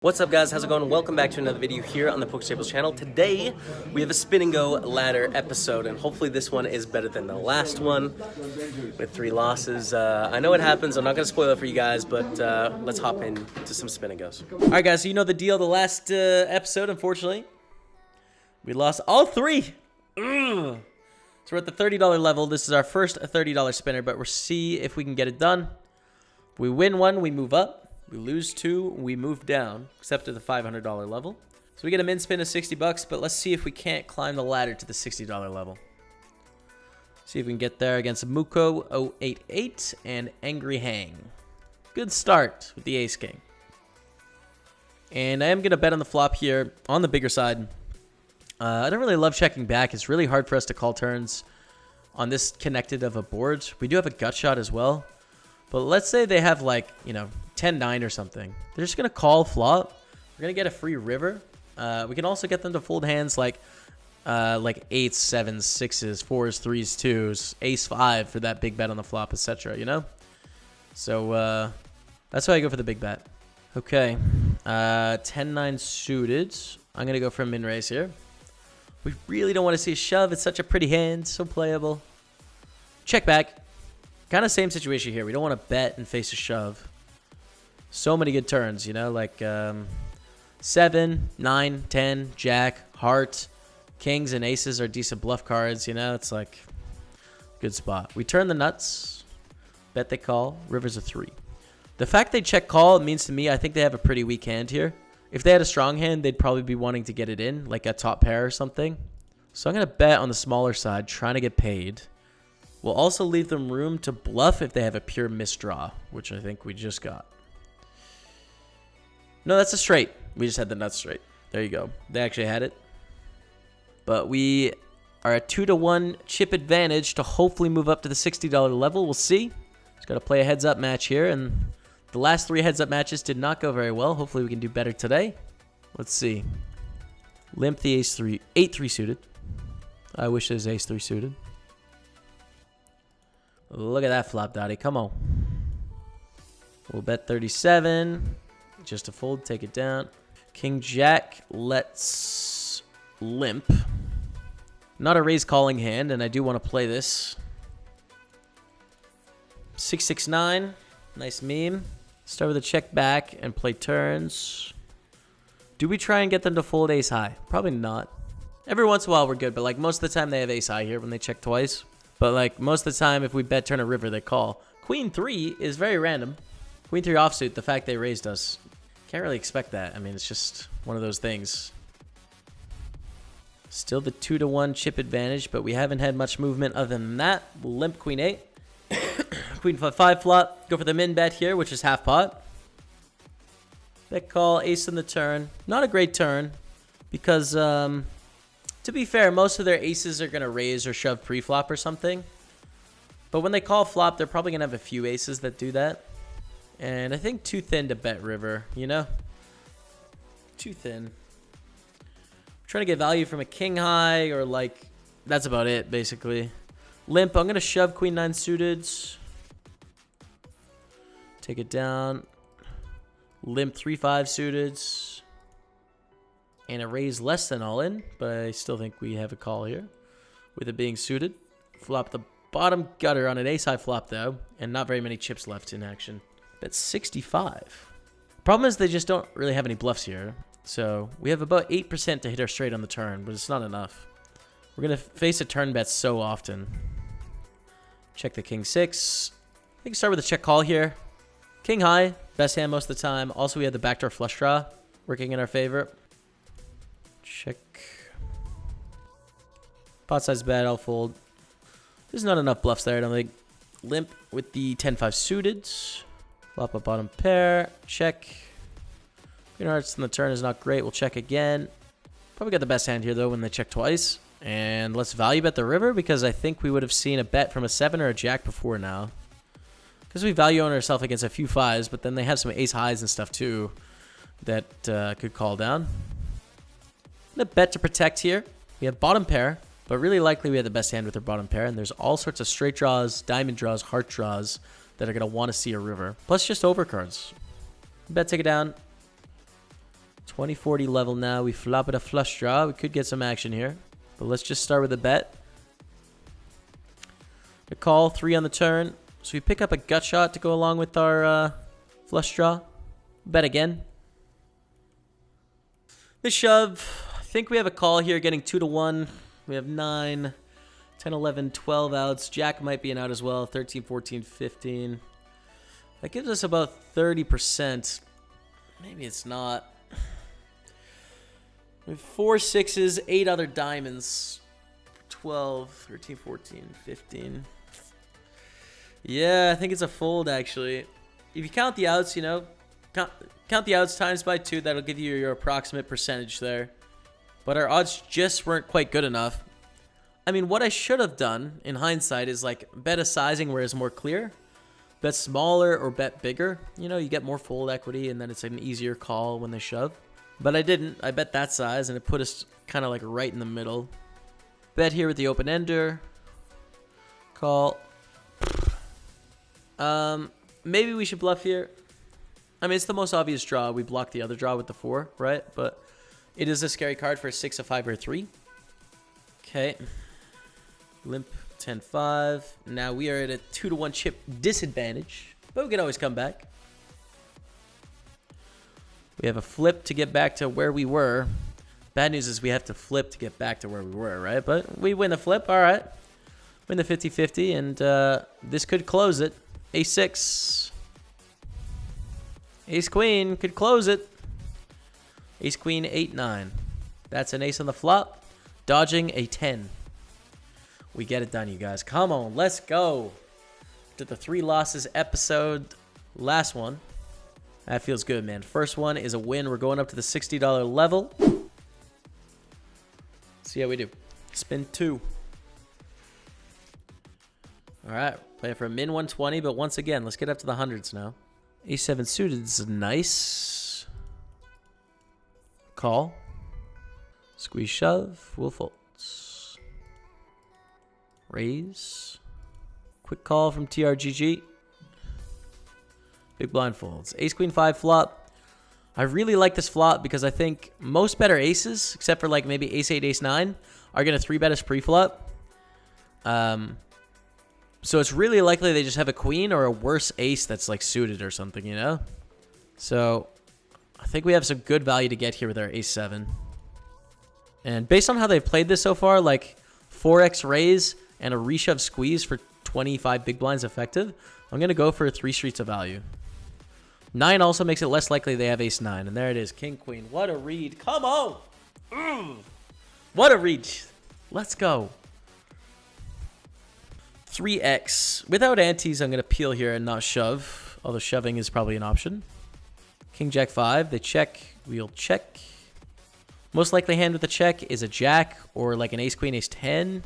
What's up, guys? How's it going? Welcome back to another video here on the PokerStaples channel. Today we have a spin and go ladder episode, and hopefully this one is better than the last one with 3 losses. I know it happens. I'm not going to spoil it for you guys, but let's hop into some spin and goes. All right, guys, so you know the deal. The last episode, unfortunately, we lost all 3. Ugh. So we're at the $30 level. This is our first $30 spinner, but we'll see if we can get it done. If we win one, we move up. We lose 2, we move down, except at the $500 level. So we get a min spin of 60 bucks, but let's see if we can't climb the ladder to the $60 level. See if we can get there against Muko 088 and Angry Hang. Good start with the ace king. And I am going to bet on the flop here on the bigger side. I don't really love checking back. It's really hard for us to call turns on this connected of a board. We do have a gut shot as well. But let's say they have like, 10-9 or something. They're just going to call flop. We're going to get a free river. We can also get them to fold hands like 8s, 7s, 6s, 4s, 3s, 2s, ace 5 for that big bet on the flop, etc., So that's why I go for the big bet. Okay. 10-9 suited. I'm going to go for a min raise here. We really don't want to see a shove. It's such a pretty hand. So playable. Check back. Kind of same situation here. We don't want to bet and face a shove. So many good turns, like 7, 9, 10, jack, heart, kings, and aces are decent bluff cards, It's like good spot. We turn the nuts. Bet they call. River's a 3. The fact they check call means to me I think they have a pretty weak hand here. If they had a strong hand, they'd probably be wanting to get it in, like a top pair or something. So I'm going to bet on the smaller side, trying to get paid. We'll also leave them room to bluff if they have a pure misdraw, which I think we just got. No, that's a straight. We just had the nuts straight. There you go. They actually had it. But we are at 2-1 chip advantage to hopefully move up to the $60 level. We'll see. Just got to play a heads-up match here, and the last 3 heads-up matches did not go very well. Hopefully we can do better today. Let's see. Limp the ace-3, 8-3 suited. I wish it was ace-3 suited. Look at that flop, Dottie. Come on. We'll bet 37. Just to fold, take it down. King Jack, let's limp. Not a raise calling hand, and I do want to play this. 6-6-9. Nice meme. Start with a check back and play turns. Do we try and get them to fold ace high? Probably not. Every once in a while we're good, but like most of the time they have ace high here when they check twice. But like most of the time, if we bet turn a river, they call. Queen 3 is very random. Queen 3 offsuit, the fact they raised us. Can't really expect that. I mean, it's just one of those things. Still the 2-1 chip advantage, but we haven't had much movement other than that. We'll limp Queen 8. Queen 5 flop. Go for the min bet here, which is half pot. Bet call, ace in the turn. Not a great turn because, to be fair, most of their aces are going to raise or shove pre-flop or something. But when they call flop, they're probably going to have a few aces that do that. And I think too thin to bet river, Too thin. I'm trying to get value from a king high or like, that's about it, basically. Limp, I'm going to shove Queen 9 suited. Take it down. Limp 3-5 suited. And a raise less than all in, but I still think we have a call here with it being suited. Flop the bottom gutter on an ace-high flop, though, and not very many chips left in action. Bet 65. Problem is they just don't really have any bluffs here, so we have about 8% to hit our straight on the turn, but it's not enough. We're going to face a turn bet so often. Check the king 6. I think start with a check call here. King high, best hand most of the time. Also, we have the backdoor flush draw working in our favor. Check. Pot size bet, I'll fold. There's not enough bluffs there, I don't think. Limp with the 10-5 suited. Flop a bottom pair. Check. Queen hearts on the turn is not great. We'll check again. Probably got the best hand here, though, when they check twice. And let's value bet the river, because I think we would have seen a bet from a 7 or a jack before now. Because we value on ourselves against a few 5s, but then they have some ace highs and stuff, too, that could call down. I'm going to bet to protect here. We have bottom pair, but really likely we have the best hand with our bottom pair. And there's all sorts of straight draws, diamond draws, heart draws that are going to want to see a river. Plus just overcards. Bet take it down. 20-40 level now. We flop it a flush draw. We could get some action here. But let's just start with a bet. A call, 3 on the turn. So we pick up a gut shot to go along with our flush draw. Bet again. The shove. I think we have a call here getting 2 to 1. We have 9, 10, 11, 12 outs. Jack might be an out as well. 13, 14, 15. That gives us about 30%. Maybe it's not. We have 4 sixes, 8 other diamonds. 12, 13, 14, 15. Yeah, I think it's a fold, actually. If you count the outs, you know, count the outs times by 2. That'll give you your approximate percentage there. But our odds just weren't quite good enough. I mean, what I should have done, in hindsight, is like bet a sizing where it's more clear. Bet smaller or bet bigger. You know, you get more fold equity, and then it's an easier call when they shove. But I didn't. I bet that size, and it put us kind of like right in the middle. Bet here with the open ender. Call. Maybe we should bluff here. I mean, it's the most obvious draw. We block the other draw with the 4, right? But it is a scary card for a 6, a 5, or a 3. Okay. Limp 10-5. Now we are at a 2 to 1 chip disadvantage, but we can always come back. We have a flip to get back to where we were. Bad news is we have to flip to get back to where we were, right? But we win the flip. All right. Win the 50-50, and this could close it. Ace-6. Ace-queen could close it. Ace-queen, 8-9. That's an ace on the flop. Dodging a 10. We get it done, you guys. Come on, let's go. Did the 3 losses episode. Last one. That feels good, man. First one is a win. We're going up to the $60 level. See how we do. Spin 2. All right. Play for a min 120, but once again, let's get up to the hundreds now. A7 suited is nice. Call. Squeeze shove. We'll fold. Raise. Quick call from TRGG. Big blind folds. Ace queen 5 flop. I really like this flop because I think most better aces, except for like maybe ace 8, ace 9, are going to 3-bet us pre-flop. So it's really likely they just have a queen or a worse ace that's like suited or something, you know? So I think we have some good value to get here with our ace 7. And based on how they've played this so far, like 4x raise and a reshove squeeze for 25 big blinds effective, I'm going to go for 3 streets of value. 9 also makes it less likely they have ace 9. And there it is. King, queen. What a read. Come on. What a read. Let's go. 3x. Without antes, I'm going to peel here and not shove. Although shoving is probably an option. King, jack 5. They check. We'll check. Most likely hand with a check is a jack or like an ace, queen, ace 10.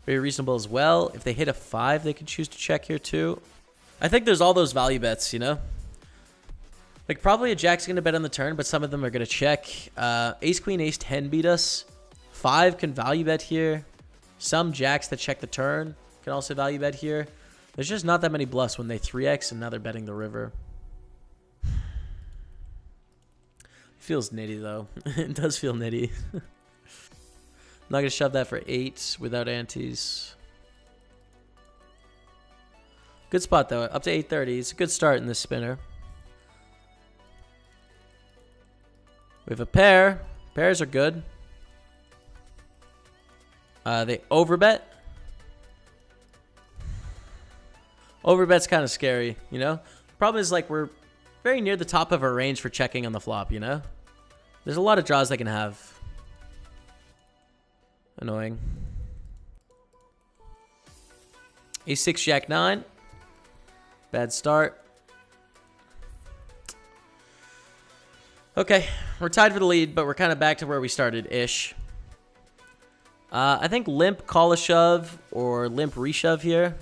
Very reasonable as well. If they hit a 5, they could choose to check here too. I think there's all those value bets, you know? Like probably a jack's going to bet on the turn, but some of them are going to check. Ace, queen, ace 10 beat us. 5 can value bet here. Some jacks that check the turn can also value bet here. There's just not that many bluffs when they 3x and now they're betting the river. Feels nitty though. It does feel nitty. I'm not going to shove that for 8 without antes. Good spot though. Up to 830. It's a good start in this spinner. We have a pair. Pairs are good. They overbet. Overbet's kind of scary, you know? Problem is like we're very near the top of our range for checking on the flop, you know? There's a lot of draws they can have. Annoying. Ace 6, jack 9. Bad start. Okay, we're tied for the lead, but we're kind of back to where we started-ish. I think limp call a shove or limp reshove here.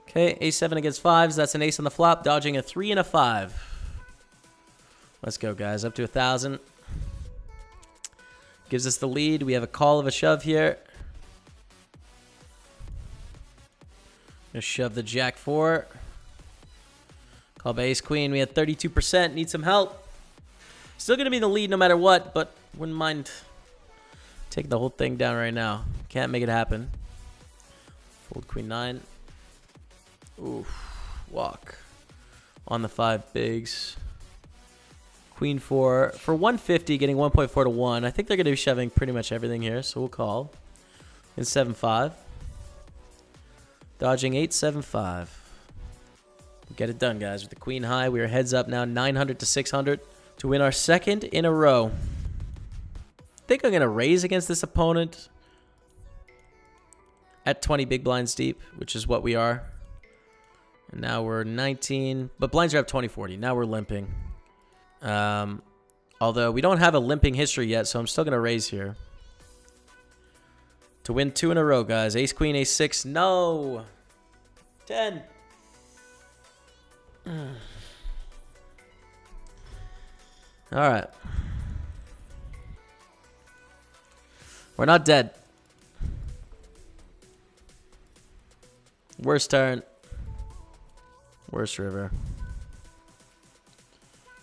Okay, ace 7 against 5s. That's an ace on the flop, dodging a 3 and a 5. Let's go, guys. Up to 1,000. Gives us the lead. We have a call of a shove here. Gonna shove the jack 4. Call by ace queen. We had 32%. Need some help. Still going to be in the lead no matter what, but wouldn't mind taking the whole thing down right now. Can't make it happen. Fold queen 9. Oof. Walk. On the 5 bigs. Queen 4. For 150, getting 1.4 to 1. I think they're going to be shoving pretty much everything here, so we'll call. In 7-5. Dodging 8-7-5. Get it done, guys. With the queen high, we are heads up now 900 to 600 to win our second in a row. I think I'm going to raise against this opponent at 20 big blinds deep, which is what we are. And now we're 19, but blinds are up 20-40. Now we're limping. Although we don't have a limping history yet, so I'm still going to raise here. To win 2 in a row, guys. Ace, queen, ace, 6. No. 10. All right. We're not dead. Worst turn. Worst river.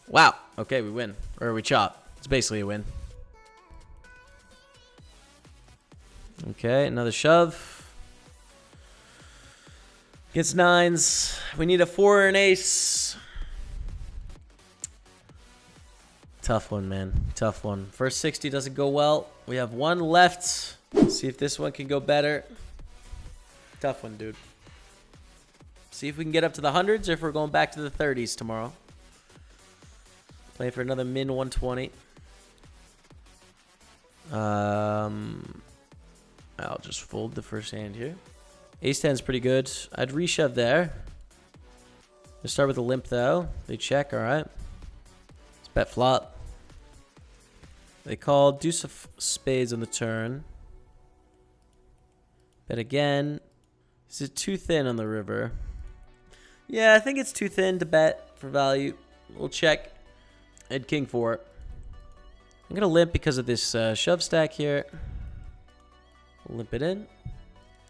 Wow. Okay, we win. Or we chop. It's basically a win. Okay, another shove. Gets 9s. We need a 4 or an ace. Tough one, man. Tough one. First 60 doesn't go well. We have 1 left. Let's see if this one can go better. Tough one, dude. See if we can get up to the hundreds or if we're going back to the 30s tomorrow. Play for another min 120. I'll just fold the first hand here. Ace 10 is pretty good. I'd reshove there. Let's start with a limp though. They check, all right. Let's bet flop. They call deuce of spades on the turn. Bet again. Is it too thin on the river? Yeah, I think it's too thin to bet for value. We'll check. And king 4. I'm going to limp because of this shove stack here. We'll limp it in.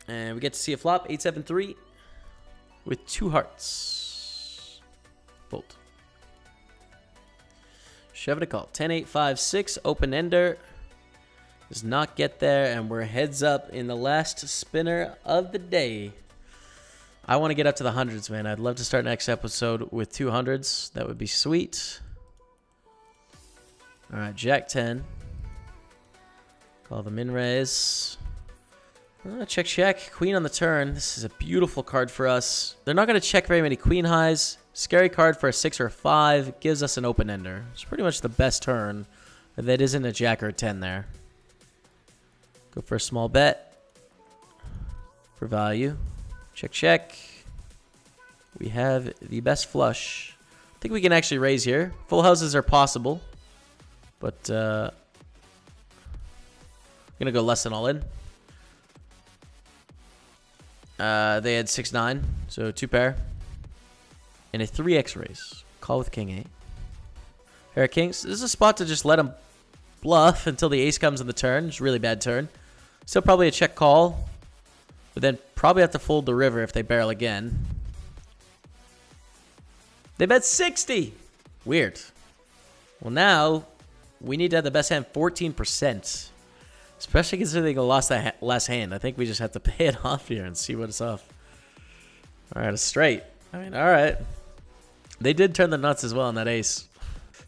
And we get to see a flop. 8-7-3 with 2 hearts. Fold. Shove it a call. 10-8-5-6. Open ender. Does not get there. And we're heads up in the last spinner of the day. I want to get up to the hundreds, man. I'd love to start next episode with 200s. That would be sweet. All right, Jack 10. Call the min raise. Check, check. Queen on the turn. This is a beautiful card for us. They're not going to check very many queen highs. Scary card for a 6 or a 5. Gives us an open ender. It's pretty much the best turn. But that isn't a jack or a 10 there. Go for a small bet. For value. Check, check. We have the best flush. I think we can actually raise here. Full houses are possible. But, I'm going to go less than all in. They had 6-9, so 2 pair. And a 3x raise. Call with king 8. Pair of kings. This is a spot to just let them bluff until the ace comes in the turn. It's a really bad turn. Still probably a check call. But then probably have to fold the river if they barrel again. They bet 60. Weird. Well, now we need to have the best hand 14%. Especially considering they lost that last hand. I think we just have to pay it off here and see what's up. All right, a straight. I mean, all right. They did turn the nuts as well on that ace.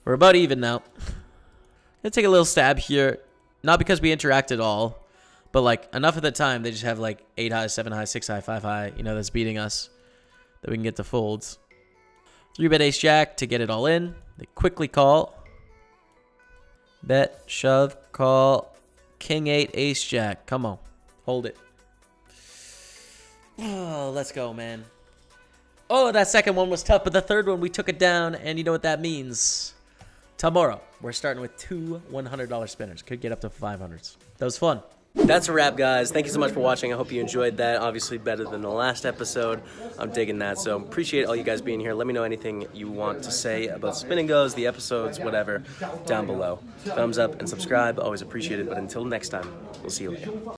We're about even now. Gonna take a little stab here. Not because we interact at all. But, like, enough of the time, they just have, like, 8 high, 7 high, 6 high, 5 high, you know, that's beating us. That we can get the folds. 3-bet ace-jack to get it all in. They quickly call. Bet, shove, call. King 8, ace-jack. Come on. Hold it. Oh, let's go, man. Oh, that second one was tough, but the third one, we took it down, and you know what that means. Tomorrow, we're starting with 2 $100 spinners. Could get up to 500s. That was fun. That's a wrap, guys. Thank you so much for watching. I hope you enjoyed that. Obviously better than the last episode. I'm digging that, so appreciate all you guys being here. Let me know anything you want to say about Spin and Goes, the episodes, whatever, down below. Thumbs up and subscribe. Always appreciate it. But until next time, we'll see you later.